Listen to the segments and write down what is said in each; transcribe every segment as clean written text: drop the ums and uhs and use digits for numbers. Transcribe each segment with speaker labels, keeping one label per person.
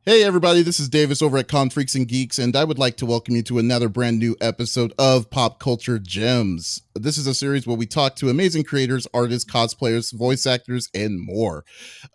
Speaker 1: Hey everybody, this is Davis over at Con Freaks and Geeks, and I would like to welcome you to another brand new episode of Pop Culture Gems. This is a series where we talk to amazing creators, artists, cosplayers, voice actors, and more.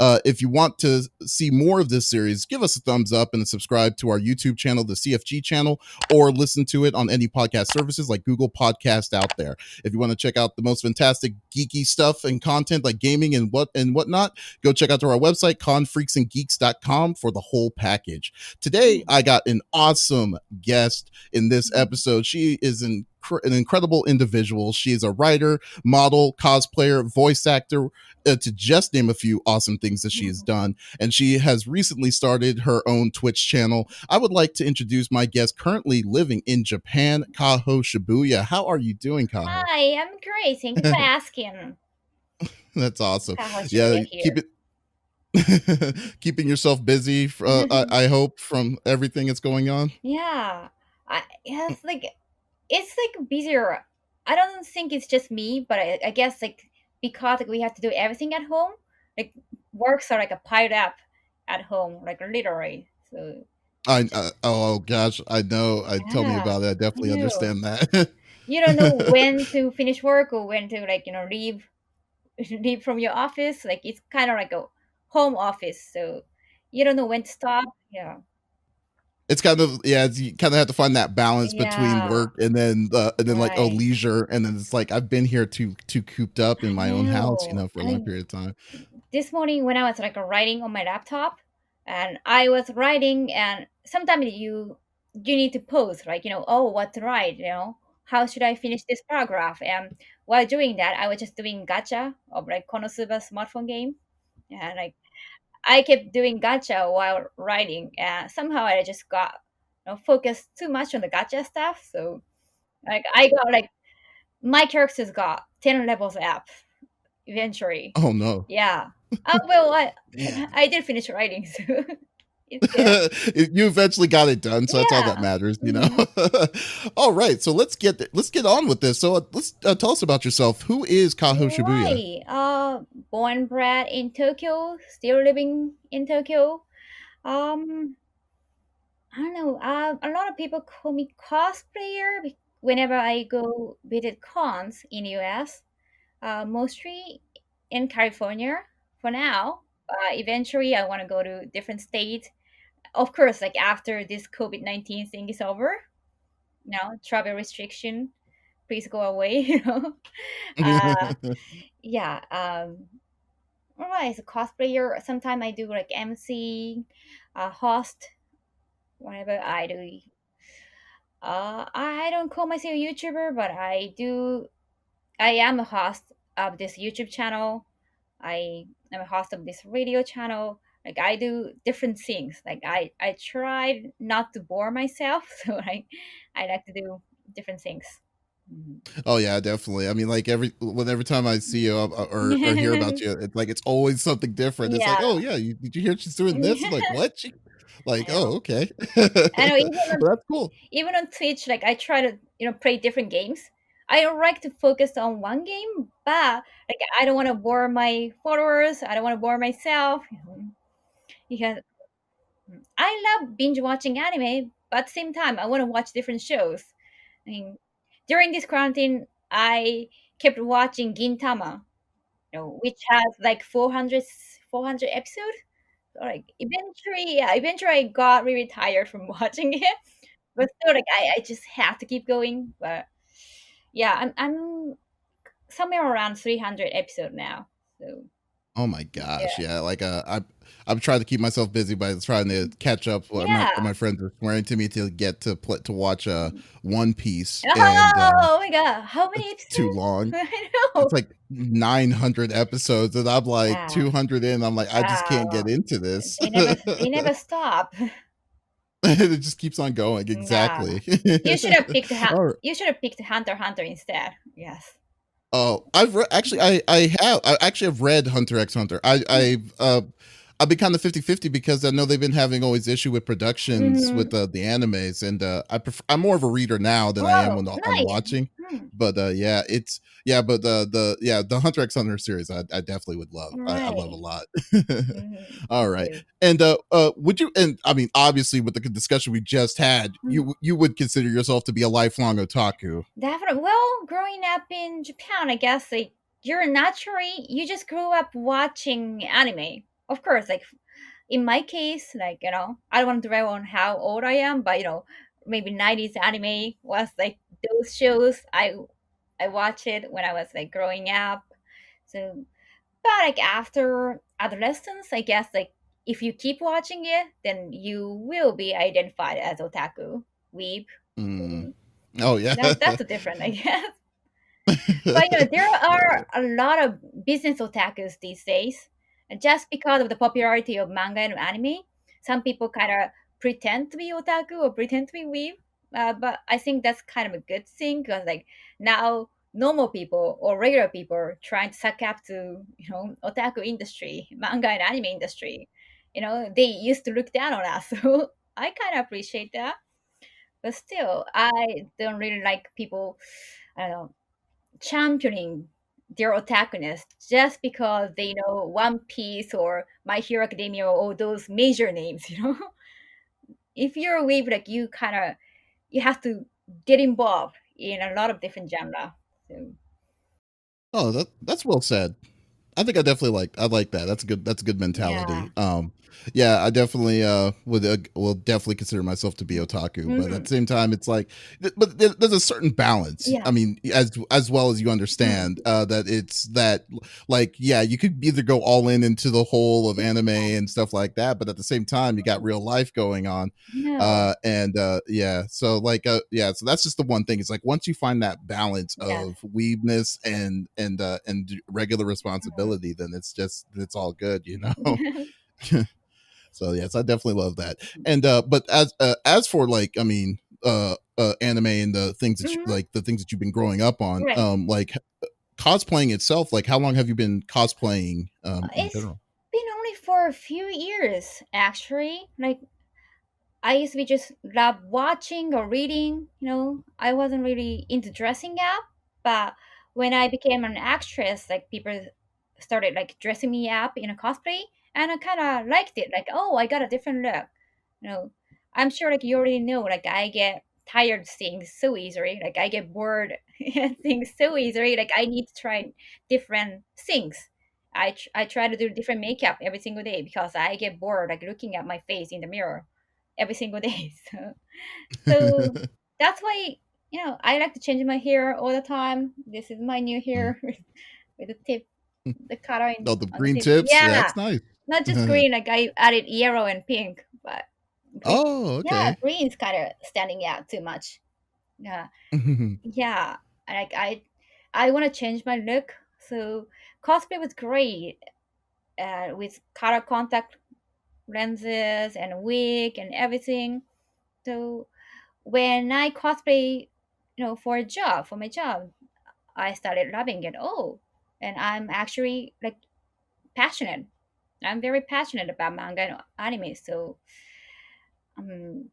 Speaker 1: If you want to see more of this series, give us a thumbs up and subscribe to our YouTube channel, the CFG channel, or listen to it on any podcast services like Google Podcast out there. If you want to check out the most fantastic geeky stuff and content like gaming and whatnot, go check out our website, confreaksandgeeks.com, for the whole package. Today, I got an awesome guest in this episode. She is an incredible individual. She is a writer, model, cosplayer, voice actor, to just name a few awesome things that she has done. And she has recently started her own Twitch channel. I would like to introduce my guest currently living in Japan, Kaho Shibuya. How are you doing, Kaho?
Speaker 2: Hi, I'm great. Thank you for asking.
Speaker 1: That's awesome.
Speaker 2: Kaho
Speaker 1: Yeah,
Speaker 2: Shibuya
Speaker 1: keep
Speaker 2: here.
Speaker 1: it keeping yourself busy, I hope, from everything that's going on.
Speaker 2: Yeah, it's like busier. I don't think it's just me, but I guess because we have to do everything at home, like works are like a piled up at home, like literally. So
Speaker 1: Oh gosh, I know. Tell me
Speaker 2: yeah,
Speaker 1: about it. I
Speaker 2: I
Speaker 1: definitely
Speaker 2: know.
Speaker 1: understand that.
Speaker 2: You don't know when to finish work or when to leave leave from your office. Like it's kind of like a home office, so you don't know when to stop. Yeah.
Speaker 1: It's kind of, yeah, you kind of have to find that balance between
Speaker 2: Yeah,
Speaker 1: work and then like, oh,
Speaker 2: right.
Speaker 1: leisure, and then it's like I've been here too cooped up in
Speaker 2: I
Speaker 1: my own house,
Speaker 2: know.
Speaker 1: for a
Speaker 2: I
Speaker 1: long
Speaker 2: mean,
Speaker 1: period of time.
Speaker 2: this morning when I was writing on my laptop, and I was writing, and sometimes you need to pause, oh, what to write, how should I finish this paragraph? And while doing that, I was just doing gacha of Konosuba smartphone game, and I kept doing gacha while writing, and somehow I just got focused too much on the gacha stuff. So I got my characters got 10 levels up eventually.
Speaker 1: Oh no.
Speaker 2: Yeah. Well, I
Speaker 1: Man.
Speaker 2: I did finish writing, so it's good.
Speaker 1: You eventually got it done, so that's all that
Speaker 2: Yeah.
Speaker 1: matters.
Speaker 2: Hmm.
Speaker 1: All right, so let's get on with this. So let's tell us about yourself. Who is Kaho Shibuya?
Speaker 2: Right. Born and bred in Tokyo, still living in Tokyo. Um, I don't know. A lot of people call me cosplayer whenever I go visit cons in US. Mostly in California for now. Eventually, I want to go to different states. Of course, after this COVID-19 thing is over, travel restriction, please go away. Uh, yeah. All right, as a cosplayer, sometimes I do MC, host, whatever I do. I don't call myself a YouTuber, but I do. I am a host of this YouTube channel. I am a host of this radio channel. I do different things. I try not to bore myself, so I like to do different things. Mhm.
Speaker 1: Oh yeah, definitely. I mean, like every time I see you, or hear about you, it's like it's always something different. It's like,
Speaker 2: Yeah,
Speaker 1: oh yeah, did you hear she's doing this? I'm like, what? Like,
Speaker 2: I
Speaker 1: oh,
Speaker 2: know.
Speaker 1: okay.
Speaker 2: I know.
Speaker 1: Well, that's cool.
Speaker 2: Even on Twitch, I try to play different games. I don't like to focus on one game, but I don't want to bore my followers. I don't want to bore myself, because I love binge watching anime, but at the same time, I want to watch different shows. I mean, during this quarantine, I kept watching Gintama, which has 400 episodes. So, eventually I got really tired from watching it, but still, I just have to keep going. But yeah, I'm somewhere around 300 episode now. So
Speaker 1: Oh my
Speaker 2: yeah,
Speaker 1: gosh, yeah. Like, I'm trying to keep myself busy by trying to catch up.
Speaker 2: yeah.
Speaker 1: My friends are swearing to me to get to watch One Piece, and
Speaker 2: Oh my god, how many
Speaker 1: it's too
Speaker 2: episodes?
Speaker 1: long.
Speaker 2: I
Speaker 1: It's
Speaker 2: know.
Speaker 1: like 900 episodes, and I'm like
Speaker 2: Yeah.
Speaker 1: 200 in. I'm like, I just can't get
Speaker 2: Wow.
Speaker 1: into this.
Speaker 2: They never stop.
Speaker 1: It just keeps on going.
Speaker 2: Yeah.
Speaker 1: Exactly.
Speaker 2: You should have picked
Speaker 1: All right.
Speaker 2: you should have picked Hunter x Hunter instead. Yes.
Speaker 1: Oh, actually, I actually have read Hunter x Hunter. I've been kind of 50-50 because I know they've been having always issue with productions
Speaker 2: Mm-hmm.
Speaker 1: with the animes, and I'm more of a reader now than I am
Speaker 2: Oh,
Speaker 1: when on
Speaker 2: nice.
Speaker 1: watching.
Speaker 2: Mm,
Speaker 1: but yeah, it's yeah, but the Hunter X Hunter series, I definitely would love. I love a
Speaker 2: right.
Speaker 1: lot.
Speaker 2: Mhm.
Speaker 1: All
Speaker 2: Me
Speaker 1: right,
Speaker 2: too.
Speaker 1: and would you? And I mean, obviously, with the discussion we just had,
Speaker 2: Mm.
Speaker 1: you would consider yourself to be a lifelong otaku.
Speaker 2: Definitely. Well, growing up in Japan, I guess like you're naturally you just grew up watching anime. Of course, like in my case, like I don't want to dwell on how old I am, but maybe '90s anime was like those shows I watched it when I was like growing up. So, but like after adolescence, I guess like if you keep watching it, then you will be identified as otaku, weeb.
Speaker 1: Mm.
Speaker 2: So
Speaker 1: Oh yeah.
Speaker 2: that's a different, I guess. But there are a lot of business otakus these days. And just because of the popularity of manga and anime, some people kind of pretend to be otaku or pretend to be weeb. But I think that's kind of a good thing because like now normal people or regular people are trying to suck up to otaku industry, manga and anime industry. They used to look down on us, so I kind of appreciate that. But still, I don't really like people. I don't know, championing their otakuness just because they know One Piece or My Hero Academia or all those major names. If you're a weeb, like you kind of you have to get involved in a lot of different genre. So
Speaker 1: Oh, that's well said. I like that. That's a good
Speaker 2: yeah.
Speaker 1: mentality. Yeah, I definitely would will definitely consider myself to be otaku, but at
Speaker 2: Hmm.
Speaker 1: the same time it's like there's a certain balance. I
Speaker 2: Yeah.
Speaker 1: mean, as well as you
Speaker 2: Mm.
Speaker 1: understand that it's that like yeah, you could either go all in into the whole of anime and stuff like that, but at the same time you got real life going on.
Speaker 2: No.
Speaker 1: And yeah, so like yeah, so that's just the one thing. It's like once you find that balance
Speaker 2: Yes.
Speaker 1: of weebness and regular responsibility, then it's all good, you know. So yes, I definitely love that. And but as for like I mean anime and the things that
Speaker 2: Hmm.
Speaker 1: the things that you've been growing up on,
Speaker 2: Right.
Speaker 1: like cosplaying itself, like how long have you been cosplaying in
Speaker 2: It's
Speaker 1: general?
Speaker 2: been only for a few years, actually. Like I used to be just love watching or reading. I wasn't really into dressing up, but when I became an actress, like people started like dressing me up in a cosplay, and I kind of liked it. Like, oh, I got a different look. You know, I'm sure like you already know. Like I get tired seeing so easily. Like I get bored seeing so easily. Like I need to try different things. I try to do different makeup every single day because I get bored like looking at my face in the mirror every single day. So that's why I like to change my hair all the time. This is my new hair with the tip, the color
Speaker 1: Oh, the
Speaker 2: on the
Speaker 1: green
Speaker 2: tip.
Speaker 1: tips, yeah,
Speaker 2: Yeah,
Speaker 1: that's nice.
Speaker 2: not just green. Like I added yellow and pink, but green.
Speaker 1: Oh,
Speaker 2: Yeah,
Speaker 1: okay.
Speaker 2: green is kind of standing out too much. Yeah, yeah. Like I want to change my look. So cosplay was great with color contact lenses and wig and everything. So when I cosplay, for a job, for my job, I started loving it. Oh, and I'm actually like passionate. I'm very passionate about manga and anime. So, um,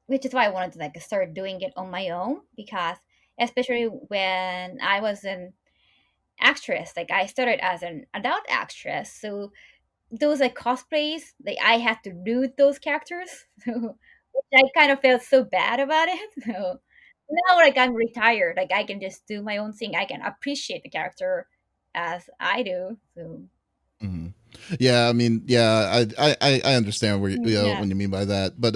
Speaker 2: which is why I wanted to like start doing it on my own because, especially when I was an actress, like I started as an adult actress. So those like cosplays, like I had to do those characters, so which I kind of felt so bad about it. So now, like I'm retired, like I can just do my own thing. I can appreciate the character as I do. So
Speaker 1: Mhm. Yeah, I mean, yeah, I understand where
Speaker 2: yeah.
Speaker 1: when you mean by that, but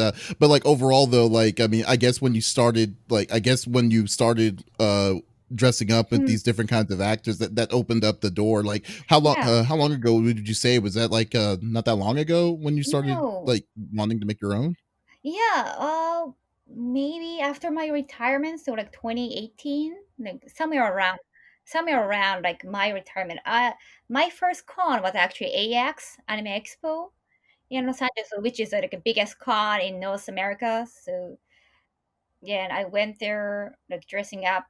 Speaker 1: like overall though, like I mean, I guess when you started, like I guess when you started dressing up with
Speaker 2: Mm,
Speaker 1: these different kinds of actors, that opened up the door. Like
Speaker 2: yeah.
Speaker 1: how long ago did you say was that? Like not that long ago when you started
Speaker 2: No.
Speaker 1: like wanting to make your own?
Speaker 2: Yeah. Maybe after my retirement, so like 2018, like somewhere around like my retirement. My first con was actually AX Anime Expo in Los Angeles, which is like the biggest con in North America. So yeah, and I went there like dressing up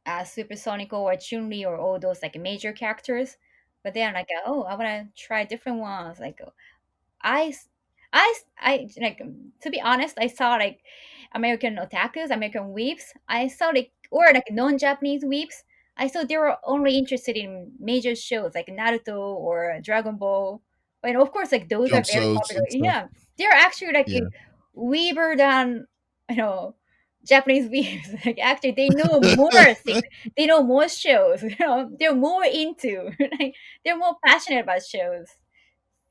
Speaker 2: as Supersonic or Chun-Li or all those like major characters. But then like, oh, I want to try different ones. Like I, s- I like to be honest, I saw like American otakus, American weeps. I saw like or like non-Japanese weeps, I thought they were only interested in major shows like Naruto or Dragon Ball. And of course, like those are
Speaker 1: Jump
Speaker 2: very
Speaker 1: shows
Speaker 2: popular.
Speaker 1: and stuff.
Speaker 2: Yeah, they're actually like
Speaker 1: Yeah.
Speaker 2: weaver than you know Japanese weaves. Like actually, they know more things. They know more shows. They're more into. Like they're more passionate about shows.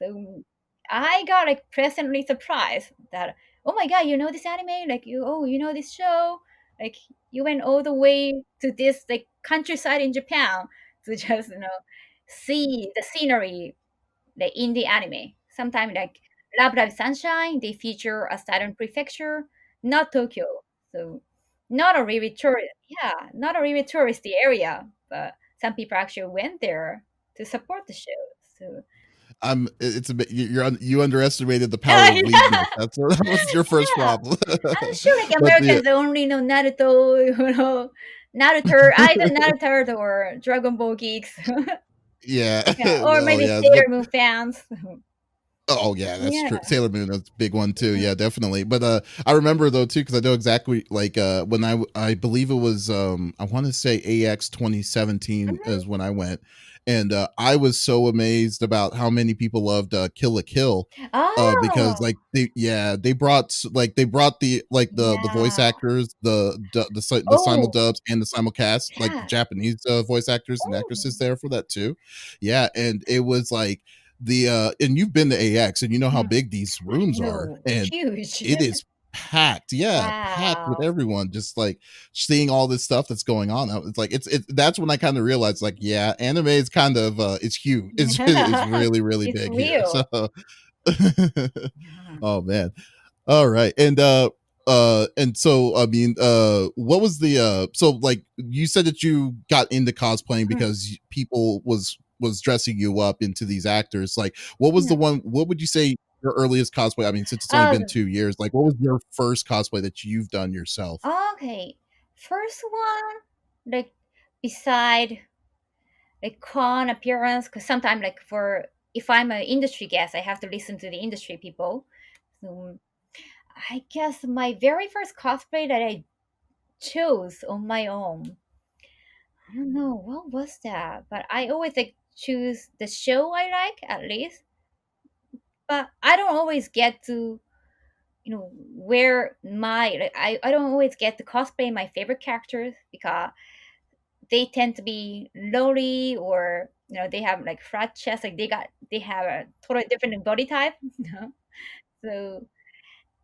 Speaker 2: So I got like pleasantly surprised that oh my god, you know this anime? Like you know this show? Like you went all the way to this like countryside in Japan to just see the scenery like in the anime. Sometimes like Love Live Sunshine, they feature a southern prefecture, not Tokyo. So not a really tourist not a really touristy area, but some people actually went there to support the show. So
Speaker 1: It's a bit you underestimated the power
Speaker 2: yeah,
Speaker 1: of weebness. That was your first
Speaker 2: yeah.
Speaker 1: problem.
Speaker 2: I'm sure like
Speaker 1: But the
Speaker 2: Americans only know Naruto, Naruto, either Naruto or Dragon Ball geeks.
Speaker 1: yeah.
Speaker 2: Yeah, or
Speaker 1: Oh
Speaker 2: maybe
Speaker 1: yeah.
Speaker 2: Sailor Moon fans.
Speaker 1: Oh yeah, that's true.
Speaker 2: Yeah.
Speaker 1: Sailor Moon, that's a big one too.
Speaker 2: Mhm.
Speaker 1: Yeah, definitely. But I remember though too because I know exactly like when I believe it was I want to say AX 2017
Speaker 2: Mhm.
Speaker 1: is when I went, and I was so amazed about how many people loved Kill la Kill, because
Speaker 2: Oh,
Speaker 1: like they brought the voice
Speaker 2: yeah.
Speaker 1: actors, the simul
Speaker 2: Oh,
Speaker 1: dubs and the simulcast, like the
Speaker 2: yeah.
Speaker 1: Japanese voice actors and
Speaker 2: Oh,
Speaker 1: actresses there for that too. Yeah, and it was like the and you've been to AX and you know how
Speaker 2: mm,
Speaker 1: big these
Speaker 2: I
Speaker 1: rooms are,
Speaker 2: know.
Speaker 1: and
Speaker 2: Huge.
Speaker 1: it is packed, yeah, packed with
Speaker 2: Wow.
Speaker 1: everyone, just like seeing all this stuff that's going on. It's like it's that's when I kind of realized, like, yeah, anime is kind of it's huge. It's really really
Speaker 2: It's
Speaker 1: big here.
Speaker 2: real.
Speaker 1: So,
Speaker 2: Yeah.
Speaker 1: oh man, all right, and so I mean, what was the so like you said that you got into cosplaying
Speaker 2: Mm,
Speaker 1: because people was dressing you up into these actors. Like, what was the
Speaker 2: yeah.
Speaker 1: one? What would you say your earliest cosplay? I mean, since it's only been
Speaker 2: Oh,
Speaker 1: 2 years, like, what was your first cosplay that you've done yourself?
Speaker 2: okay. First one, like beside like con appearance, because sometimes like for if I'm an industry guest, I have to listen to the industry people. So I guess my very first cosplay that I chose on my own. I don't know what was that, but I always like choose the show I like at least. But I don't always get to wear my like, I don't always get to cosplay my favorite characters because they tend to be lowly or they have like flat chest, like they have a totally different body type. So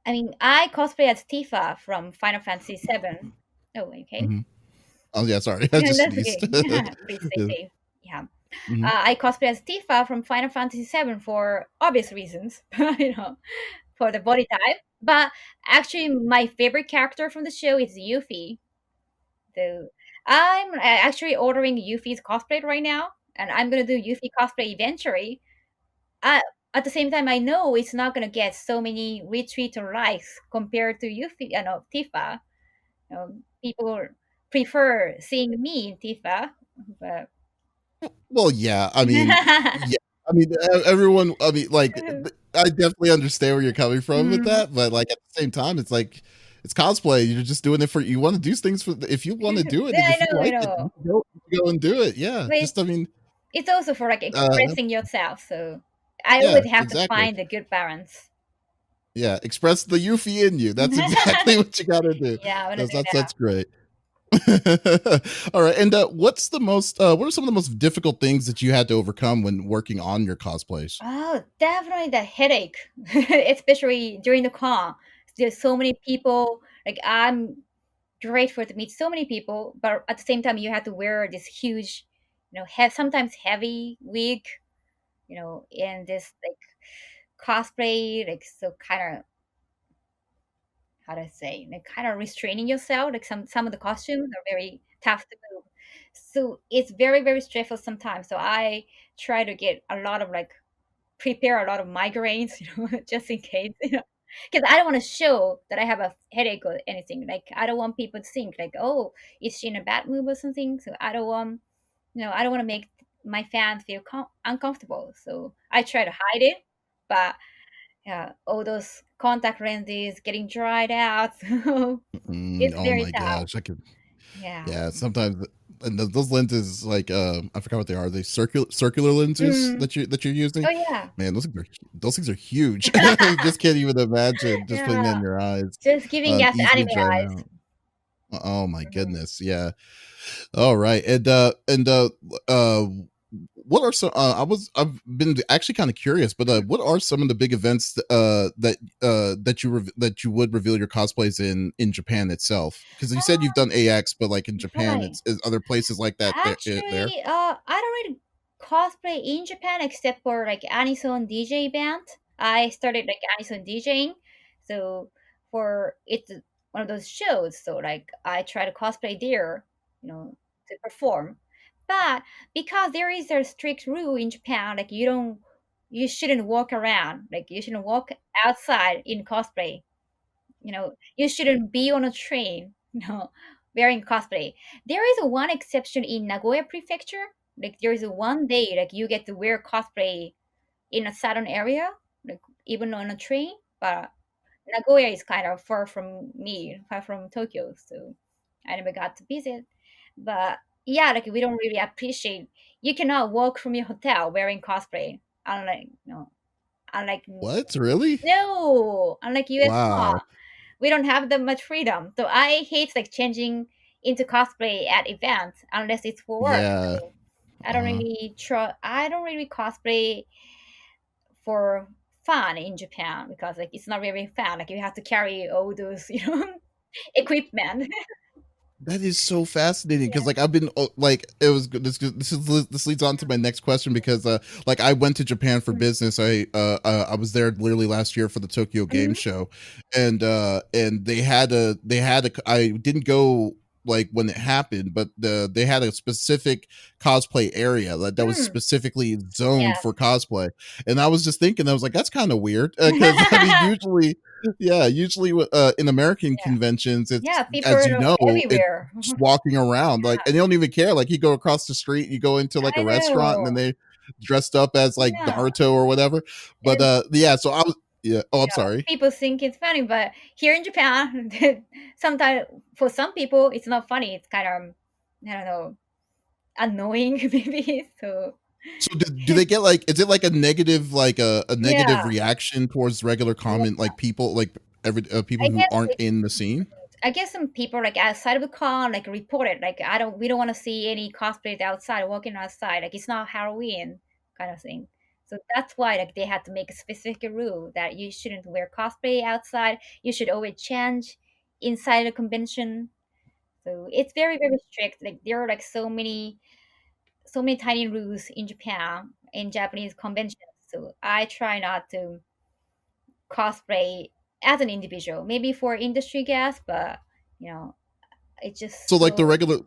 Speaker 2: I mean I cosplay as Tifa from Final Fantasy 7. Oh, okay.
Speaker 1: Mhm. Oh yeah, sorry, I just
Speaker 2: That's
Speaker 1: sneezed.
Speaker 2: okay. Please stay
Speaker 1: Yeah.
Speaker 2: safe. Yeah.
Speaker 1: Mhm.
Speaker 2: I cosplay as Tifa from Final Fantasy 7 for obvious reasons, for the body type. But actually, my favorite character from the show is Yuffie. So I'm actually ordering Yuffie's cosplay right now, and I'm gonna do Yuffie cosplay eventually. I, at the same time, I know it's not gonna get so many retweets or likes compared to Yuffie, Tifa. People prefer seeing me in Tifa, but
Speaker 1: Well, yeah. I mean, yeah. I mean, everyone. I mean, like, I definitely understand where you're coming from with
Speaker 2: Mhm.
Speaker 1: that, but like at the same time, it's like it's cosplay. You're just doing it for you want to do things for if you want to do it and
Speaker 2: Yeah,
Speaker 1: if you
Speaker 2: I
Speaker 1: like it,
Speaker 2: know.
Speaker 1: you go and do it. Yeah.
Speaker 2: But
Speaker 1: Just I mean,
Speaker 2: it's also for like
Speaker 1: uh,
Speaker 2: expressing yourself. So I
Speaker 1: yeah,
Speaker 2: always have to
Speaker 1: exactly.
Speaker 2: find the good balance.
Speaker 1: Yeah, express the Yuffie in you. That's exactly what you got to do.
Speaker 2: Yeah, I want to do that.
Speaker 1: That's great. All right. And what's the most what are some of the most difficult things that you had to overcome when working on your cosplays?
Speaker 2: Oh, definitely the headache, especially during the con. There's so many people. Like I'm grateful to meet so many people, but at the same time, you have to wear this huge, sometimes heavy wig, and this like cosplay, like so kind of how to say, like kind of restraining yourself. Like some of the costumes are very tough to move, so it's very very stressful sometimes. So I try to get a lot of like prepare a lot of migraines, just in case, because I don't want to show that I have a headache or anything. Like I don't want people to think like, oh, is she in a bad mood or something? So I don't want, I don't want to make my fans feel uncomfortable. So I try to hide it, but yeah, all those contact lenses getting dried out. So
Speaker 1: Mm,
Speaker 2: it's
Speaker 1: oh
Speaker 2: very
Speaker 1: my
Speaker 2: tough.
Speaker 1: gosh, I could.
Speaker 2: Yeah.
Speaker 1: Yeah, sometimes and those lenses like I forgot what they are. They circular lenses
Speaker 2: Mm.
Speaker 1: that you're using.
Speaker 2: Oh yeah.
Speaker 1: Man, those things are huge. You just can't even imagine just putting
Speaker 2: Yeah.
Speaker 1: that in your eyes.
Speaker 2: Just giving us
Speaker 1: Easily
Speaker 2: anime
Speaker 1: drying
Speaker 2: eyes.
Speaker 1: out. Oh my
Speaker 2: Mhm.
Speaker 1: goodness, yeah. All right, uh, what are some? I've been actually kind of curious, but
Speaker 2: Mm.
Speaker 1: what are some of the big events that you would reveal your cosplays in Japan itself? Because you said you've done AX, but like in Japan,
Speaker 2: Right.
Speaker 1: it's is other places like that there.
Speaker 2: Actually, I don't really cosplay in Japan except for like Anison DJ event. I started like Anison DJing, so for it's one of those shows. So like I try to cosplay there, you know, to perform. But because there is a strict rule in Japan, like you shouldn't walk around, like you shouldn't walk outside in cosplay. You shouldn't be on a train, wearing cosplay. There is one exception in Nagoya Prefecture. Like there is one day like you get to wear cosplay in a southern area, like even on a train. But Nagoya is kind of far from me, far from Tokyo, so I never got to visit. But yeah, like we don't really appreciate. You cannot walk from your hotel wearing cosplay, unlike unlike
Speaker 1: What really?
Speaker 2: no, unlike US law.
Speaker 1: Wow.
Speaker 2: We don't have that much freedom. So I hate like changing into cosplay at events unless it's for work.
Speaker 1: Yeah.
Speaker 2: So I don't really cosplay for fun in Japan because like it's not really fun. Like you have to carry all those, equipment.
Speaker 1: That is so fascinating because like I've been like it was this leads on to my next question because like I went to Japan for business. I was there literally last year for the Tokyo Game
Speaker 2: Mhm.
Speaker 1: Show, and they had a I didn't go like when it happened, but they had a specific cosplay area that was
Speaker 2: Mm,
Speaker 1: specifically zoned
Speaker 2: yes.
Speaker 1: for cosplay, and I was just thinking I was like that's kind of weird because I mean usually in American
Speaker 2: Yeah.
Speaker 1: conventions it's
Speaker 2: Yeah, people
Speaker 1: as you
Speaker 2: are
Speaker 1: know it's
Speaker 2: everywhere.
Speaker 1: just walking around like and they don't even care like you go across the street you go into like
Speaker 2: I
Speaker 1: a restaurant and then
Speaker 2: know.
Speaker 1: they dressed up as like
Speaker 2: Yeah.
Speaker 1: Naruto or whatever but
Speaker 2: And
Speaker 1: yeah so I was yeah oh I'm
Speaker 2: yeah,
Speaker 1: sorry
Speaker 2: people think it's funny, but here in Japan, sometimes for some people it's not funny. It's kind of I don't know, annoying maybe. So
Speaker 1: so do they get like is it like a negative like a
Speaker 2: yeah,
Speaker 1: negative reaction towards regular
Speaker 2: yeah.
Speaker 1: comment like people like every people
Speaker 2: I
Speaker 1: who
Speaker 2: guess
Speaker 1: aren't
Speaker 2: like
Speaker 1: in the scene.
Speaker 2: I guess some people like outside of the con like report it like I don't we don't want to see any cosplays outside walking outside like it's not Halloween kind of thing. So that's why like they had to make a specific rule that you shouldn't wear cosplay outside. You should always change inside the convention. So it's very very strict. Like there are like so many tiny rules in Japan in Japanese conventions. So I try not to cosplay as an individual, maybe for industry guests, but you know, it's
Speaker 1: So
Speaker 2: just
Speaker 1: like the
Speaker 2: so
Speaker 1: regular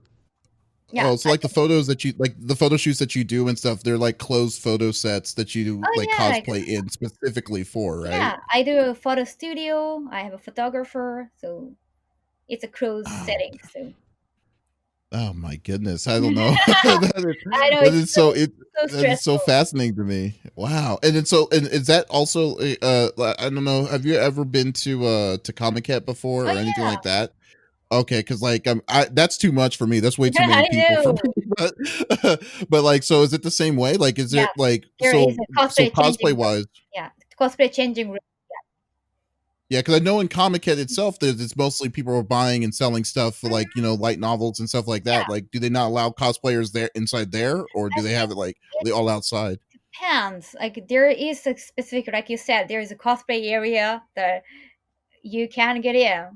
Speaker 2: yeah.
Speaker 1: oh so like the photos that you like the photo shoots that you do and stuff they're like closed photo sets that you
Speaker 2: Oh
Speaker 1: like
Speaker 2: yeah, like,
Speaker 1: cosplay in specifically for right.
Speaker 2: yeah. I do a photo studio. I have a photographer, so it's a closed
Speaker 1: Oh,
Speaker 2: setting. So
Speaker 1: oh my goodness, I don't know.
Speaker 2: I know
Speaker 1: That
Speaker 2: it's
Speaker 1: is so
Speaker 2: so
Speaker 1: that is so
Speaker 2: stressful.
Speaker 1: fascinating to me. Wow. And then so and is that also I don't know, have you ever been to Comic Cat before
Speaker 2: Oh
Speaker 1: or anything
Speaker 2: yeah,
Speaker 1: like that? Okay, because like I that's too much for me. That's way too many
Speaker 2: I
Speaker 1: people for
Speaker 2: know.
Speaker 1: me. But like so is it the same way? Like is
Speaker 2: Yeah,
Speaker 1: it like
Speaker 2: there is a
Speaker 1: so
Speaker 2: cosplay
Speaker 1: cosplay
Speaker 2: changing room.
Speaker 1: wise
Speaker 2: Yeah, cosplay changing room.
Speaker 1: yeah, because I know in Comic Con itself, there's it's mostly people are buying and selling stuff for like light novels and stuff like
Speaker 2: Yeah,
Speaker 1: that. Like, do they not allow cosplayers there inside there, or
Speaker 2: I
Speaker 1: do they
Speaker 2: think
Speaker 1: have it like are
Speaker 2: it
Speaker 1: they all outside?
Speaker 2: depends. Like there is a specific, like you said, there is a cosplay area that you can get in,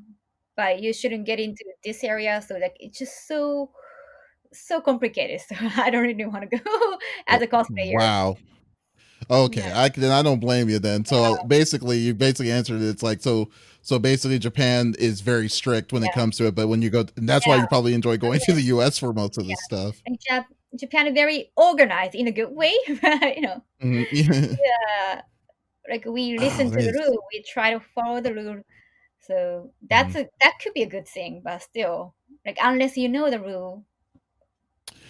Speaker 2: but you shouldn't get into this area. So like it's just so complicated. So I don't really want to go as a cosplayer.
Speaker 1: Wow. Okay,
Speaker 2: Yeah,
Speaker 1: I don't blame you then. So basically, you basically answered it. It's like so basically, Japan is very strict when it
Speaker 2: yeah,
Speaker 1: comes to it, but when you go, and that's why
Speaker 2: yeah.
Speaker 1: you probably enjoy
Speaker 2: Oh
Speaker 1: going to
Speaker 2: yeah,
Speaker 1: the U.S. for most of this
Speaker 2: yeah.
Speaker 1: stuff.
Speaker 2: And Japan is very organized in a good way. But,
Speaker 1: Mhm.
Speaker 2: yeah, like we
Speaker 1: Oh,
Speaker 2: listen
Speaker 1: that
Speaker 2: to the
Speaker 1: is.
Speaker 2: rule, we try to follow the rule. So
Speaker 1: Mhm.
Speaker 2: that could be a good thing, but still, like unless you know the rule,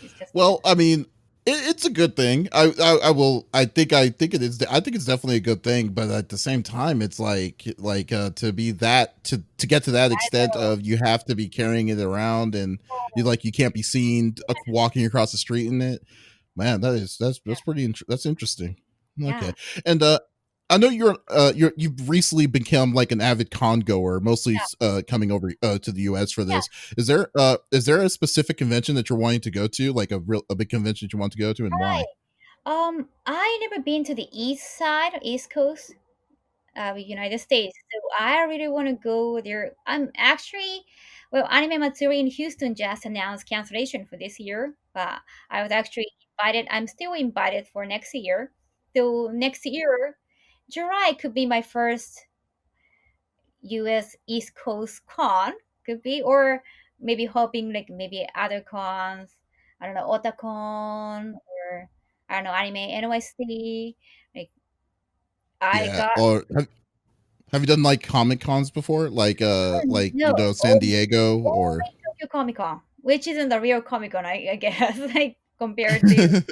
Speaker 2: it's just
Speaker 1: Well, I mean, It's a good thing. I will. I think it is. I think it's definitely a good thing. But at the same time, it's to be that to get to that
Speaker 2: I
Speaker 1: extent
Speaker 2: know.
Speaker 1: of you have to be carrying it around and you can't be seen walking across the street in it. Man,
Speaker 2: Yeah.
Speaker 1: that's pretty. That's interesting.
Speaker 2: Yeah.
Speaker 1: Okay, and I know you've recently become like an avid con goer, mostly
Speaker 2: Yeah.
Speaker 1: coming over to the U.S. for
Speaker 2: Yeah.
Speaker 1: this. Is there a specific convention that you're wanting to go to, like a big convention that you want to go to, and why?
Speaker 2: Right. I never been to the east side, East Coast of the United States, so I really want to go there. I'm actually, well, Anime Matsuri in Houston just announced cancellation for this year, but I was actually invited. I'm still invited for next year. So next year, July could be my first US East Coast con, could be, or maybe hoping like maybe other cons. I don't know, Otakon or I don't know, Anime NYC. Like I
Speaker 1: Yeah,
Speaker 2: got
Speaker 1: or have you done like Comic Cons before, like
Speaker 2: no,
Speaker 1: San Diego or?
Speaker 2: only Tokyo Comic Con, which isn't the real Comic Con, I guess, like compared to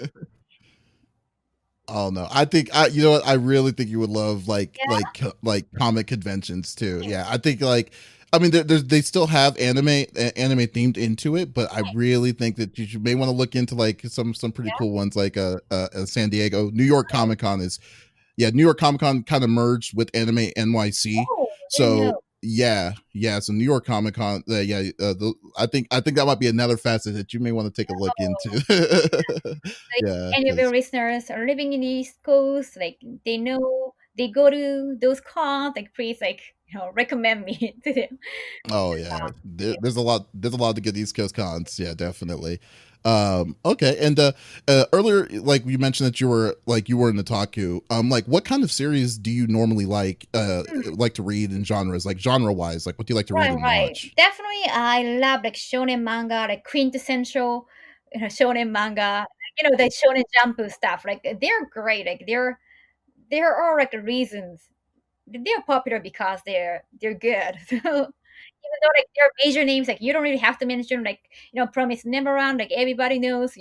Speaker 1: Oh no, I think I you know what I really think you would love
Speaker 2: yeah,
Speaker 1: like comic conventions too. Yeah, I think I mean they still have anime themed into it, but I really think that may want to look into like some pretty
Speaker 2: yeah.
Speaker 1: cool ones like San Diego, New York Comic Con is New York Comic Con kind of merged with Anime NYC.
Speaker 2: Oh, didn't
Speaker 1: So
Speaker 2: know.
Speaker 1: yeah. So New York Comic Con, I think that might be another facet that you may want to take a look into.
Speaker 2: Like
Speaker 1: Yeah,
Speaker 2: any of your
Speaker 1: because
Speaker 2: listeners are living in the East Coast, like they know they go to those cons, like please like recommend me to them.
Speaker 1: oh yeah,
Speaker 2: Yeah.
Speaker 1: there's a lot to get East Coast cons. Yeah, definitely. Okay, and earlier, like you mentioned that you were an otaku. Like what kind of series do you normally
Speaker 2: Hmm.
Speaker 1: like to read in genres, like genre wise? Like what do you like to read
Speaker 2: Right,
Speaker 1: and
Speaker 2: right.
Speaker 1: watch?
Speaker 2: Definitely, I love like shonen manga, like quintessential, shonen manga. The shonen jump stuff. Like they're great. Like there are like reasons they're popular because they're good. So even though like they're major names, like you don't really have to mention like Promise Neverland, like everybody knows.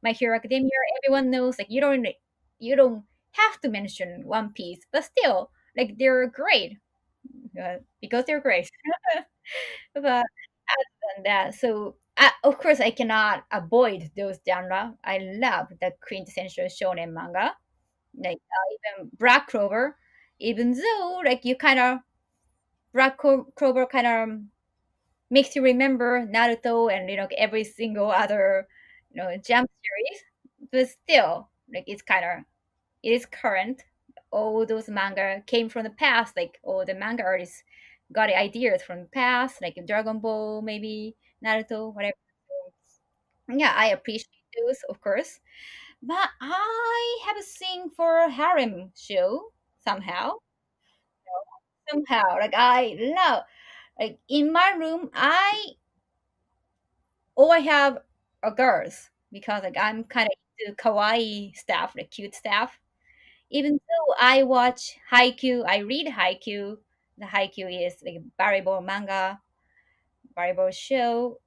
Speaker 2: My Hero Academia, everyone knows. Like you don't have to mention One Piece, but still, like they're great because they're great. But other than that, so of course I cannot avoid those genre. I love the quintessential shonen manga, like even Black Clover. Even though like you kind of Clover kind of makes you remember Naruto and every single other Jump series, but still like it is current. All those manga came from the past, like all the manga artists got ideas from the past, like Dragon Ball, maybe Naruto, whatever. So, yeah, I appreciate those, of course. But I have a thing for harem show somehow. Somehow, like I love, like in my room, I have a girls because like I'm kind of into kawaii stuff, like cute stuff. Even though I watch Haikyuu, I read Haikyuu. The Haikyuu is like a volleyball manga, volleyball show,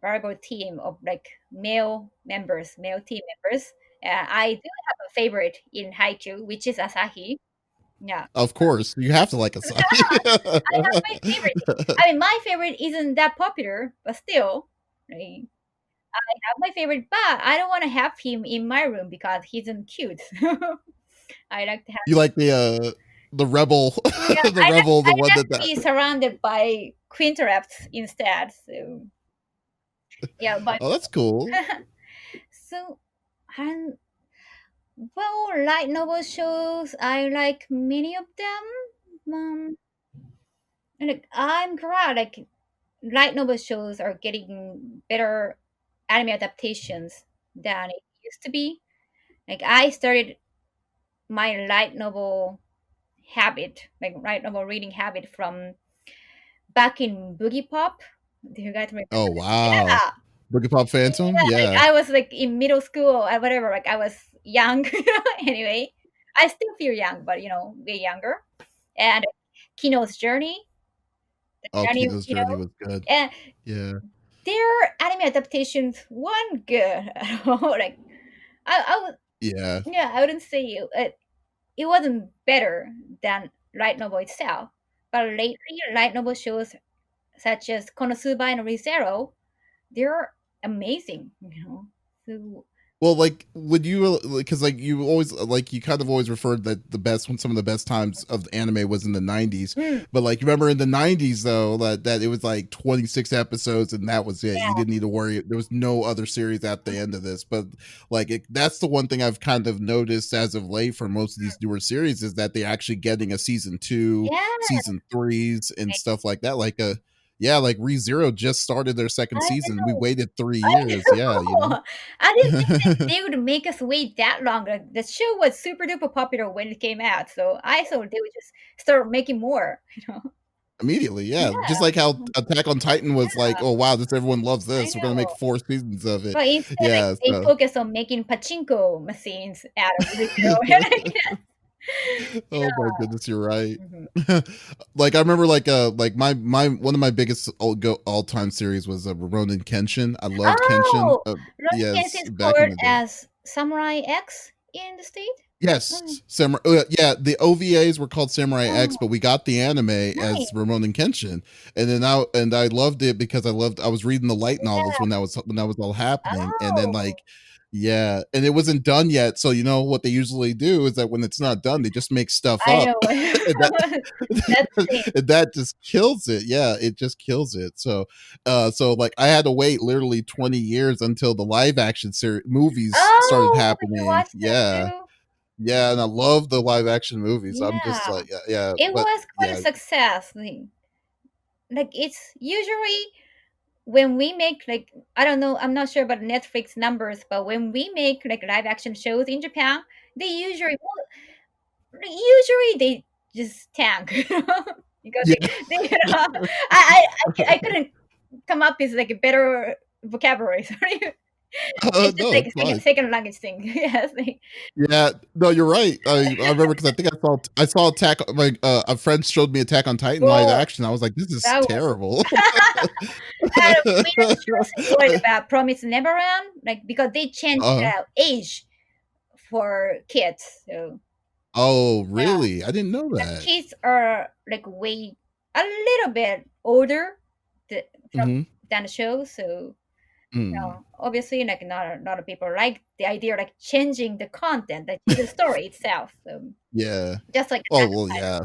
Speaker 2: volleyball team of like male team members. I do have a favorite in Haikyuu, which is Asahi. Yeah,
Speaker 1: Of course, you have to like
Speaker 2: I have my favorite.
Speaker 1: Asahi.
Speaker 2: I mean, my favorite isn't that popular, but still, like, I have my favorite. But I don't want to have him in my room because he's not cute. I like to have.
Speaker 1: You like the rebel,
Speaker 2: Yeah,
Speaker 1: the rebel,
Speaker 2: I
Speaker 1: the one
Speaker 2: like
Speaker 1: that
Speaker 2: to be surrounded by Quinterapts instead. So yeah, but
Speaker 1: oh, that's cool.
Speaker 2: so and well, light novel shows. I like many of them. And like, I'm glad like light novel shows are getting better anime adaptations than it used to be. Like I started my light novel habit, like light novel reading habit from back in Boogie Pop. Do you guys remember?
Speaker 1: Oh wow,
Speaker 2: Yeah,
Speaker 1: Boogie Pop Phantom,
Speaker 2: yeah. Like
Speaker 1: yeah.
Speaker 2: I was like in middle school or whatever. Like I was young. Anyway, I still feel young, but way younger. And Kino's Journey, the
Speaker 1: Oh,
Speaker 2: journey,
Speaker 1: Kino's Journey was good.
Speaker 2: and
Speaker 1: Yeah.
Speaker 2: their anime adaptations weren't good at all. Like I would,
Speaker 1: Yeah.
Speaker 2: yeah, I wouldn't say it wasn't better than light novel itself. But lately, light novel shows such as Konosuba and ReZero, they're amazing, you know. So
Speaker 1: Well, like, would you, because like you always like you kind of always referred that the best when some of the best times of the anime was in the '90s,
Speaker 2: mm,
Speaker 1: but like remember in the '90s though that it was like 26 episodes and that was it. You
Speaker 2: yeah,
Speaker 1: didn't need to worry. There was no other series at the end of this. But like that's the one thing I've kind of noticed as of late for most of these newer series is that they're actually getting a season two,
Speaker 2: yeah,
Speaker 1: season threes, and stuff like that. Like a yeah, like ReZero just started their second
Speaker 2: I
Speaker 1: season. We
Speaker 2: know.
Speaker 1: waited three
Speaker 2: I
Speaker 1: years. Yeah, you know.
Speaker 2: know. I didn't think that they would make us wait that long. Like, the show was super duper popular when it came out, so I thought they would just start making more. You know?
Speaker 1: Immediately, yeah. Just
Speaker 2: Yeah,
Speaker 1: like how Attack on Titan was like, "Oh wow, this everyone loves
Speaker 2: I
Speaker 1: this. We're gonna make
Speaker 2: know.
Speaker 1: 4 seasons of it."
Speaker 2: But instead, like
Speaker 1: Yeah.
Speaker 2: they
Speaker 1: So,
Speaker 2: focus on making pachinko machines out of Rizzo.
Speaker 1: oh my goodness, you're right.
Speaker 2: Mhm.
Speaker 1: Like I remember, like my one of my biggest all time series was Rurouni Kenshin. I loved Kenshin.
Speaker 2: Oh, Ronan
Speaker 1: Yes,
Speaker 2: is
Speaker 1: back in
Speaker 2: called
Speaker 1: the day.
Speaker 2: as Samurai X in the state. Oh,
Speaker 1: Yes, Samurai. Yeah, the OVAs were called Samurai X,
Speaker 2: oh,
Speaker 1: but we got the anime as
Speaker 2: nice.
Speaker 1: Rurouni Kenshin, and then I loved it because I was reading the light novels
Speaker 2: Yeah.
Speaker 1: when that was all happening, and then
Speaker 2: Oh,
Speaker 1: like yeah, and it wasn't done yet. So you know what they usually do is that when it's not done, they just make stuff
Speaker 2: I
Speaker 1: up,
Speaker 2: know.
Speaker 1: and that
Speaker 2: That's the thing.
Speaker 1: and that just kills it. Yeah, it just kills it. So, so like I had to wait literally 20 years until the live action series movies started
Speaker 2: Oh, you
Speaker 1: happening.
Speaker 2: watched them
Speaker 1: Yeah,
Speaker 2: too?
Speaker 1: yeah, and I love the live action movies. I'm just
Speaker 2: Yeah.
Speaker 1: like, yeah, yeah,
Speaker 2: It
Speaker 1: but
Speaker 2: was quite a
Speaker 1: yeah,
Speaker 2: success. Like it's usually when we make like I don't know, I'm not sure about Netflix numbers, but when we make like live action shows in Japan, they usually they just tank because
Speaker 1: yeah.
Speaker 2: they I couldn't come up with like a better vocabulary. Sorry, it's just
Speaker 1: No,
Speaker 2: like
Speaker 1: it's
Speaker 2: a
Speaker 1: fine.
Speaker 2: second language thing. Yes, like,
Speaker 1: Yeah, no, you're right. I remember because I think I saw Attack. My a friend showed me Attack on Titan live
Speaker 2: oh,
Speaker 1: action. I was like, this is
Speaker 2: that was.
Speaker 1: terrible.
Speaker 2: We didn't choose the word about Promise Neverland, like because they changed
Speaker 1: uh,
Speaker 2: age for kids. So
Speaker 1: oh,
Speaker 2: yeah,
Speaker 1: really? I didn't know
Speaker 2: the
Speaker 1: that.
Speaker 2: kids are like way a little bit older from
Speaker 1: Hmm.
Speaker 2: than the show. So
Speaker 1: Mm,
Speaker 2: obviously, like not a lot of people like the idea of like changing the content, like the story itself. So
Speaker 1: yeah.
Speaker 2: just like
Speaker 1: Oh
Speaker 2: Attack
Speaker 1: well,
Speaker 2: on Titan.
Speaker 1: yeah.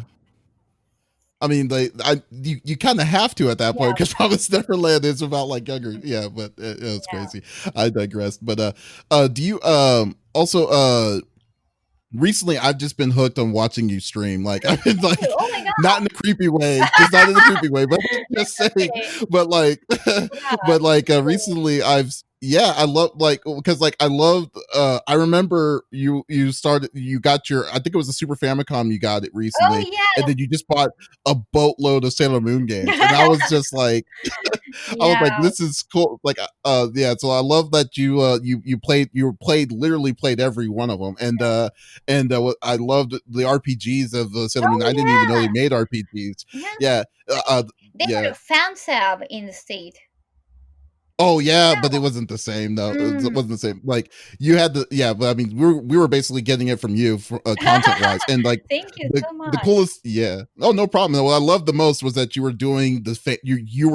Speaker 1: I mean, you kind of have to at that point
Speaker 2: Yeah,
Speaker 1: because Promised Neverland is about like younger. Yeah, but it's
Speaker 2: yeah.
Speaker 1: crazy. I digressed. But do you also recently I've just been hooked on watching you stream. Like I've been like
Speaker 2: Oh my
Speaker 1: not in a creepy way, just not in a creepy way, but just saying,
Speaker 2: god.
Speaker 1: but like
Speaker 2: Yeah.
Speaker 1: but like
Speaker 2: So,
Speaker 1: recently I've yeah, I love like because like I loved I remember you started you got your I think it was a Super Famicom you got it
Speaker 2: oh
Speaker 1: recently and
Speaker 2: yeah.
Speaker 1: then you just bought a boatload of Sailor Moon games and I was just like I was like,
Speaker 2: Yeah.
Speaker 1: this is cool. Like, yeah. So I love that you played literally played every one of them, and I loved the RPGs of Sailor Moon.
Speaker 2: Oh
Speaker 1: I didn't even know
Speaker 2: yeah.
Speaker 1: they made RPGs.
Speaker 2: Yeah.
Speaker 1: Yeah,
Speaker 2: They
Speaker 1: yeah.
Speaker 2: were a fan sub in the state.
Speaker 1: Oh yeah, but it wasn't the same though. It
Speaker 2: Mm.
Speaker 1: wasn't the same. Like you had the yeah, but I mean we were basically getting it from you for content wise, and like
Speaker 2: Thank you so
Speaker 1: the
Speaker 2: much.
Speaker 1: coolest yeah. Oh no problem. What I loved the most was that you were doing you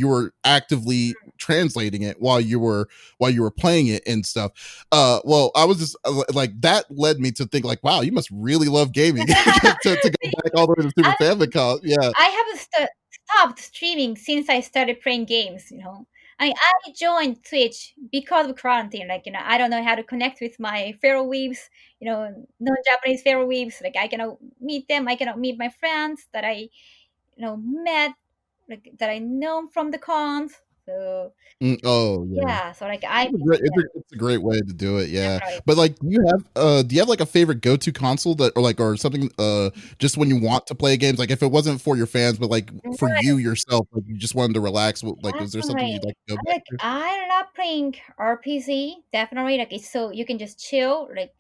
Speaker 1: were actively translating it while you were playing it and stuff. Well I was just like that led me to think like wow you must really love gaming to go
Speaker 2: See,
Speaker 1: back all the way to Super
Speaker 2: I
Speaker 1: Famicom. Yeah.
Speaker 2: I haven't stopped streaming since I started playing games, you know. I joined Twitch because of quarantine. Like, you know, I don't know how to connect with my fellow weebs, you know, non-Japanese fellow weebs. Like, I cannot meet them. I cannot meet my friends that met, like, that I know from the cons. So,
Speaker 1: Oh yeah.
Speaker 2: yeah. So, like, I've been,
Speaker 1: It's a great way to do it, yeah.
Speaker 2: definitely.
Speaker 1: But like, do you have like a favorite go-to console that, or like, or something, just when you want to play games? Like, if it wasn't for your fans, but like for
Speaker 2: Right.
Speaker 1: you yourself, like you just wanted to relax. Like, is there something
Speaker 2: Definitely.
Speaker 1: you'd like to go back
Speaker 2: Like
Speaker 1: to?
Speaker 2: I love playing RPG. Definitely, like it's so you can just chill. Like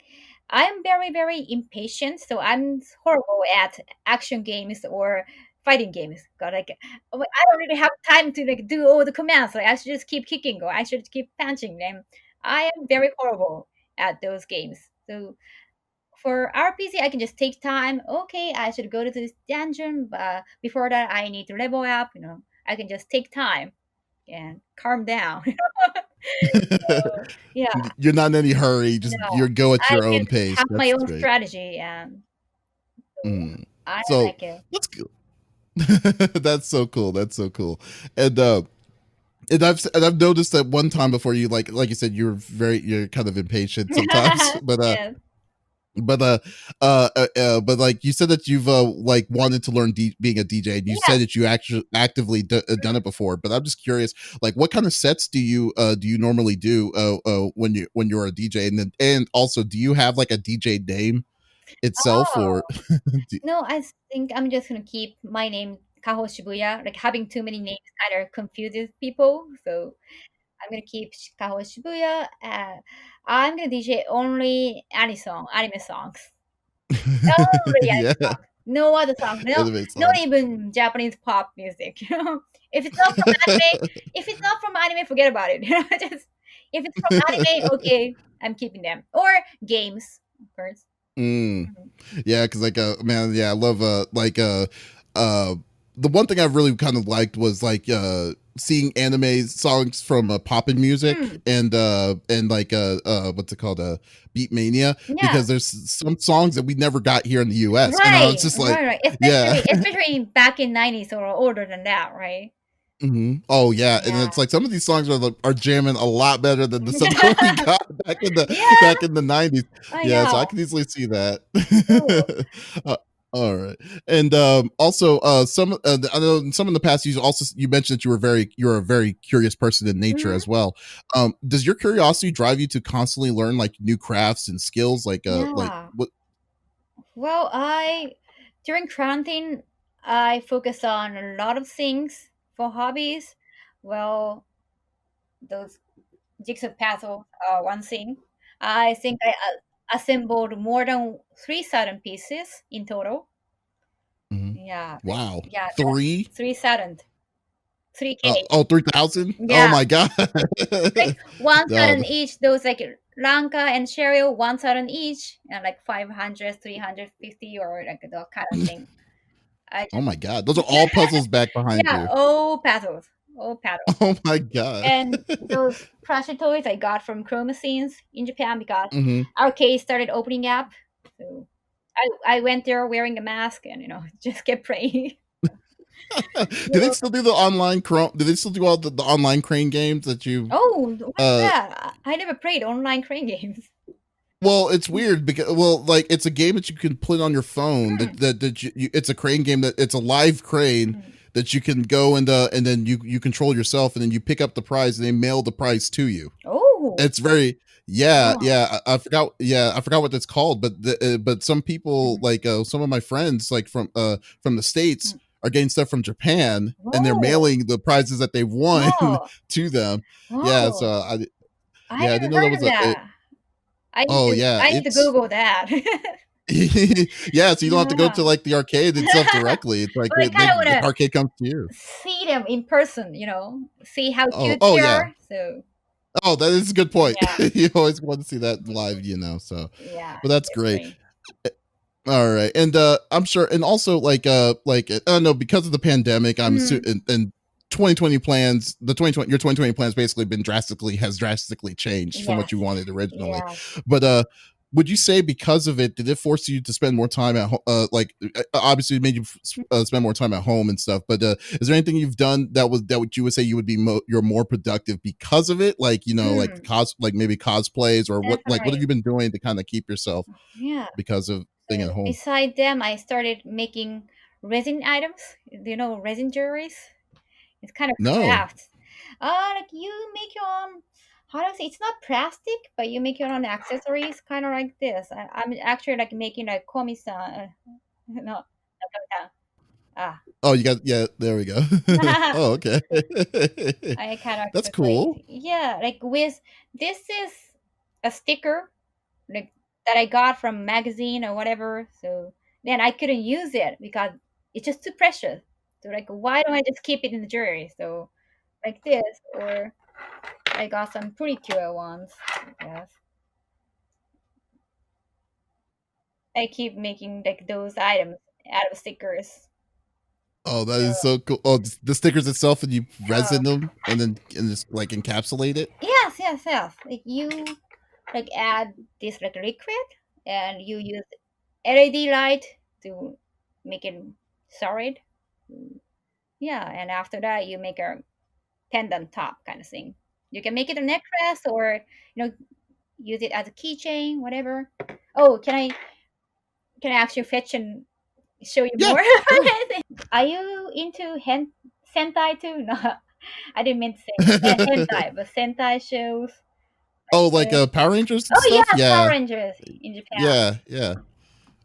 Speaker 2: I'm very very impatient, so I'm horrible at action games or fighting games. God, like I don't really have time to like do all the commands. Like I should just keep kicking or I should keep punching them. I am very horrible at those games. So for RPG, I can just take time. Okay, I should go to this dungeon, but before that, I need to level up. I can just take time and calm down. So, yeah,
Speaker 1: You're not in any hurry. Just
Speaker 2: no,
Speaker 1: you go at
Speaker 2: I
Speaker 1: your
Speaker 2: can
Speaker 1: own pace.
Speaker 2: have my
Speaker 1: That's
Speaker 2: own
Speaker 1: great.
Speaker 2: strategy, and so
Speaker 1: Mm.
Speaker 2: I
Speaker 1: So
Speaker 2: like it.
Speaker 1: that's cool. That's so cool. That's so cool. And I've noticed that one time before like you said you're kind of impatient sometimes,
Speaker 2: Yes.
Speaker 1: but like you said that you've like wanted to learn being a DJ, and you
Speaker 2: Yeah.
Speaker 1: said that you actually actively done it before. But I'm just curious, like what kind of sets do you normally do when you're a DJ, and also do you have like a DJ name itself or?
Speaker 2: Oh. No, I think I'm just gonna keep my name Kaho Shibuya. Like having too many names kind of confuses people, so I'm gonna keep Kaho Shibuya. I'm gonna DJ only anime songs. Only
Speaker 1: Yeah,
Speaker 2: anime songs. No other songs. No,
Speaker 1: anime
Speaker 2: not
Speaker 1: songs.
Speaker 2: even Japanese pop music. If it's not from anime, forget about it. Just if it's from anime, okay, I'm keeping them. Or games, of course.
Speaker 1: Mm.
Speaker 2: Mhm.
Speaker 1: Yeah, because like man, yeah, I love uh the one thing I've really kind of liked was like seeing anime songs from poppin' music
Speaker 2: Mm,
Speaker 1: and like what's it called Beat Mania,
Speaker 2: yeah.
Speaker 1: because there's some songs that we never got here in the US, and I was
Speaker 2: Right,
Speaker 1: just like,
Speaker 2: right, right.
Speaker 1: yeah.
Speaker 2: Especially back in '90s or older than that, right?
Speaker 1: Oh yeah, and
Speaker 2: Yeah.
Speaker 1: it's like some of these songs are jamming a lot better than the stuff that we got
Speaker 2: Yeah,
Speaker 1: back in the 90s.
Speaker 2: I
Speaker 1: Yeah, so
Speaker 2: know.
Speaker 1: I can easily see that.
Speaker 2: True.
Speaker 1: uh, all right, and also I know some in the past you mentioned that you're a very curious person in nature
Speaker 2: Hmm.
Speaker 1: as well. Does your curiosity drive you to constantly learn like new crafts and skills like
Speaker 2: Yeah.
Speaker 1: what?
Speaker 2: Well, I during quarantine, I focus on a lot of things for hobbies. Well, those jigsaw puzzles are one thing. I think I assembled more than 3,000 pieces in total.
Speaker 1: Mhm.
Speaker 2: Yeah,
Speaker 1: Wow,
Speaker 2: yeah, that's
Speaker 1: three
Speaker 2: 3,000, 3K.
Speaker 1: 3,000. Oh
Speaker 2: Yeah,
Speaker 1: my god.
Speaker 2: like one
Speaker 1: No,
Speaker 2: thousand each. Those like Lanka and Cheryl, 1,000 each, and like 500, 350, or like that kind of thing. I
Speaker 1: oh
Speaker 2: just
Speaker 1: my god, those are all puzzles back behind
Speaker 2: yeah,
Speaker 1: you.
Speaker 2: all paddles,
Speaker 1: Oh my god.
Speaker 2: and those plushie toys I got from Chroma Scenes in Japan because
Speaker 1: Hmm.
Speaker 2: arcades started opening up. So I went there wearing a mask and just kept praying.
Speaker 1: Do they still do the online Chrome? Do they still do all the online crane games that you?
Speaker 2: Oh, what's
Speaker 1: Uh,
Speaker 2: that? I never played online crane games.
Speaker 1: well, it's weird because like it's a game that you can put on your phone
Speaker 2: Hmm.
Speaker 1: it's a crane game that it's a live crane
Speaker 2: Hmm.
Speaker 1: that you can go and then you control yourself and then you pick up the prize and they mail the prize to you.
Speaker 2: Oh,
Speaker 1: It's very yeah,
Speaker 2: wow.
Speaker 1: yeah. I forgot what it's called, but some people
Speaker 2: Mhm.
Speaker 1: like some of my friends like from the states
Speaker 2: Mm.
Speaker 1: are getting stuff from Japan and they're
Speaker 2: Whoa,
Speaker 1: mailing the prizes that they've won
Speaker 2: whoa,
Speaker 1: to them. Yeah, so
Speaker 2: whoa! I I
Speaker 1: I
Speaker 2: never
Speaker 1: didn't know that
Speaker 2: heard
Speaker 1: was
Speaker 2: of that.
Speaker 1: oh yeah,
Speaker 2: I need to
Speaker 1: it's
Speaker 2: Google that.
Speaker 1: yeah, so you don't have to go to
Speaker 2: Yeah.
Speaker 1: like the arcade itself directly. It's like
Speaker 2: But I kind of want
Speaker 1: the
Speaker 2: to
Speaker 1: arcade comes to you.
Speaker 2: see them in person, see how cute
Speaker 1: Oh
Speaker 2: they
Speaker 1: yeah.
Speaker 2: are. So
Speaker 1: Oh, that is a good point.
Speaker 2: yeah,
Speaker 1: You always want to see that live, so
Speaker 2: yeah,
Speaker 1: but that's great.
Speaker 2: definitely.
Speaker 1: All right, and I'm sure, and also like I don't know, because of the pandemic, I'm
Speaker 2: Mhm.
Speaker 1: assuming, and 2020 plans, the 2020 your 2020 plans basically been drastically changed from what
Speaker 2: Yes,
Speaker 1: you wanted originally.
Speaker 2: yes.
Speaker 1: But would you say because of it, did it force you to spend more time at home? Obviously, it made you spend more time at home and stuff. But is there anything you've done that would you would say you would be you're more productive because of it? Like like
Speaker 2: Mm,
Speaker 1: like maybe cosplays or what have
Speaker 2: definitely.
Speaker 1: you been doing to kind of keep yourself
Speaker 2: Yeah.
Speaker 1: because of
Speaker 2: So
Speaker 1: staying at home?
Speaker 2: beside them, I started making resin items. Resin jewelries. It's kind of
Speaker 1: No.
Speaker 2: crafts. Like you make your own. How do I say? It's not plastic, but you make your own accessories, kind of like this. I'm actually like making like komi-san. No, not komi-san. Ah,
Speaker 1: Oh, you got yeah. There we go. Oh, okay.
Speaker 2: I kind of
Speaker 1: That's cool.
Speaker 2: translate. Yeah, like with this is a sticker like that I got from magazine or whatever. So then I couldn't use it because it's just too precious. So like, why don't I just keep it in the jewelry? So like this, or I got some pretty cute ones. Yes. I keep making like those items out of stickers.
Speaker 1: Oh, that
Speaker 2: So
Speaker 1: is so cool. Oh, the stickers itself, and you
Speaker 2: uh,
Speaker 1: resin them, and just like encapsulate it.
Speaker 2: yes, yes, yes. Like you like add this like liquid, and you use LED light to make it solid. Yeah, and after that you make a pendant top kind of thing. You can make it a necklace or use it as a keychain, whatever. Oh, can I actually fetch and show you
Speaker 1: Yeah,
Speaker 2: more?
Speaker 1: sure.
Speaker 2: Are you into sentai too? No, I didn't mean to say hentai, but sentai shows.
Speaker 1: Oh, like
Speaker 2: Uh,
Speaker 1: Power Rangers and
Speaker 2: oh
Speaker 1: stuff.
Speaker 2: yes, Power
Speaker 1: Yeah,
Speaker 2: Rangers in Japan.
Speaker 1: yeah, yeah.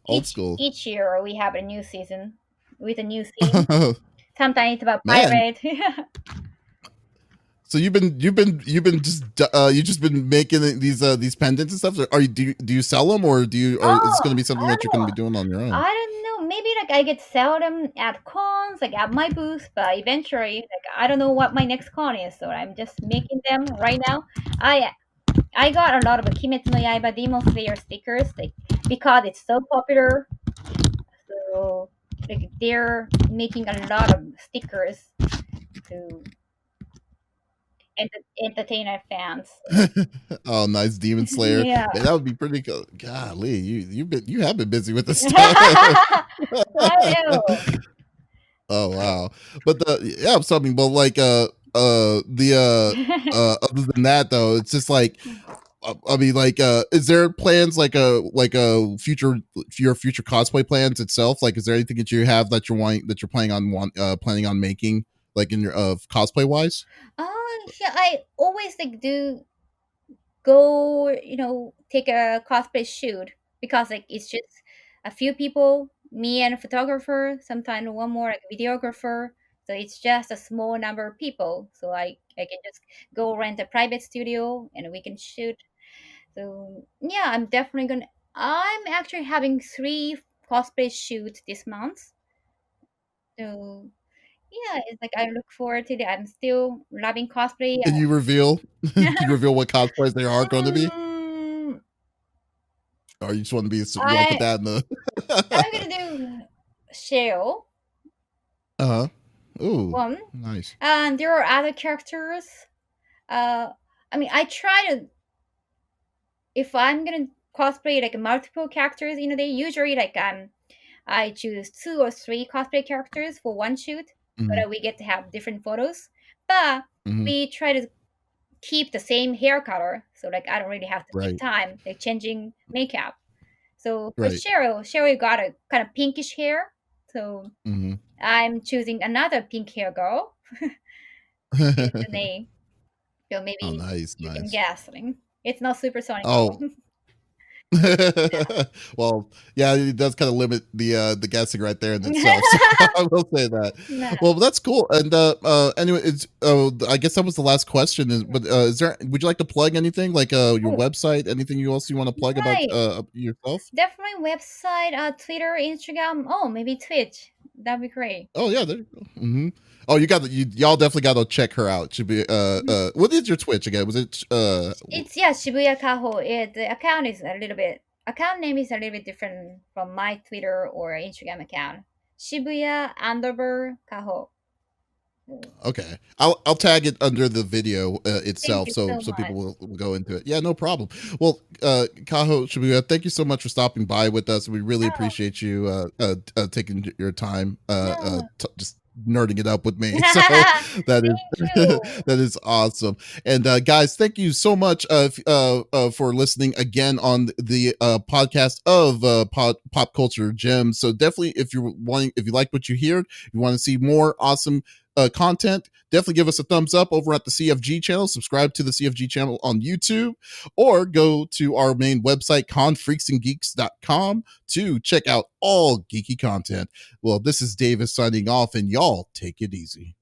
Speaker 1: Old school.
Speaker 2: Each year we have a new season with a new theme. Sometimes it's about
Speaker 1: Man,
Speaker 2: pirate.
Speaker 1: so you've been just you just been making these pendants and stuff. Are you do you sell them, or do you, or is this
Speaker 2: Oh,
Speaker 1: going to be
Speaker 2: I
Speaker 1: something that you're
Speaker 2: don't
Speaker 1: going to
Speaker 2: know.
Speaker 1: be doing on your own?
Speaker 2: I don't know. Maybe like I get sell them at cons, like at my booth, but eventually, like I don't know what my next con is, so I'm just making them right now. I I got a lot of Kimetsu no Yaiba Demon Slayer stickers, like because it's so popular. So like they're making a lot of stickers to entertain our fans. So,
Speaker 1: Oh, nice Demon Slayer.
Speaker 2: yeah.
Speaker 1: Man, that would be pretty cool. Golly, you have been busy with this stuff.
Speaker 2: I know.
Speaker 1: Oh wow. But yeah, something. But like the other than that though, it's just like I mean, like, is there plans like a future your future cosplay plans itself? Like, is there anything that you have that you're planning on making like in your cosplay wise?
Speaker 2: Yeah, I always like do go, take a cosplay shoot because like it's just a few people, me and a photographer, sometimes one more like a videographer. So it's just a small number of people. So I can just go rent a private studio and we can shoot. So yeah, I'm actually having 3 cosplay shoots this month. So yeah, it's like I look forward to it. I'm still loving cosplay.
Speaker 1: Can you reveal? Can you reveal what cosplays they are going to be?
Speaker 2: Um,
Speaker 1: Or you just want to be? You want to put
Speaker 2: I
Speaker 1: that in
Speaker 2: I'm
Speaker 1: the?
Speaker 2: gonna do Shell
Speaker 1: Uh huh. Ooh,
Speaker 2: one,
Speaker 1: nice.
Speaker 2: and there are other characters. Uh, I mean, I try to if I'm gonna cosplay like multiple characters in a day. Usually, I choose 2 or 3 cosplay characters for one shoot so
Speaker 1: Hmm.
Speaker 2: that we get to have different photos. But
Speaker 1: Hmm.
Speaker 2: we try to keep the same hair color, so like I don't really have to take
Speaker 1: Right.
Speaker 2: time like changing makeup. So for
Speaker 1: Right.
Speaker 2: Cheryl got a kind of pinkish hair. So
Speaker 1: Hmm.
Speaker 2: I'm choosing another pink hair girl. Is the name. So
Speaker 1: Oh,
Speaker 2: maybe
Speaker 1: nice,
Speaker 2: you can
Speaker 1: nice.
Speaker 2: guess. Like, it's not supersonic
Speaker 1: Oh,
Speaker 2: girl.
Speaker 1: well, yeah, it does kind of limit the guessing right there in itself. So I will say that.
Speaker 2: No.
Speaker 1: Well, that's cool. And anyway, it's I guess that was the last question. But is there? Would you like to plug anything like your
Speaker 2: Oh,
Speaker 1: website? Anything you else you want to plug about
Speaker 2: right.
Speaker 1: yourself?
Speaker 2: Definitely website, Twitter, Instagram. Oh, maybe Twitch. That'd be great.
Speaker 1: Oh yeah, there you go. Hmm. Oh, y'all definitely got to check her out. Should be what is your Twitch again? Was it
Speaker 2: It's yeah, Shibuya Kaho. The account name is a little bit different from my Twitter or Instagram account. Shibuya underbar Kaho.
Speaker 1: Okay, I'll tag it under the video
Speaker 2: Thank
Speaker 1: itself,
Speaker 2: you
Speaker 1: so
Speaker 2: so
Speaker 1: people
Speaker 2: much.
Speaker 1: will go into it. Yeah, no problem. Well, Kaho Shibuya, thank you so much for stopping by with us. We really
Speaker 2: Oh
Speaker 1: appreciate you taking your time,
Speaker 2: no.
Speaker 1: just nerding it up with me. So that is
Speaker 2: Thank you.
Speaker 1: that is awesome. And guys, thank you so much for listening again on the podcast of Pop Culture Gems. So definitely, if you like what you hear, you want to see more awesome content, definitely give us a thumbs up over at the CFG channel. Subscribe to the CFG channel on YouTube, or go to our main website, confreaksandgeeks.com, to check out all geeky content. Well, this is Davis signing off, and y'all take it easy.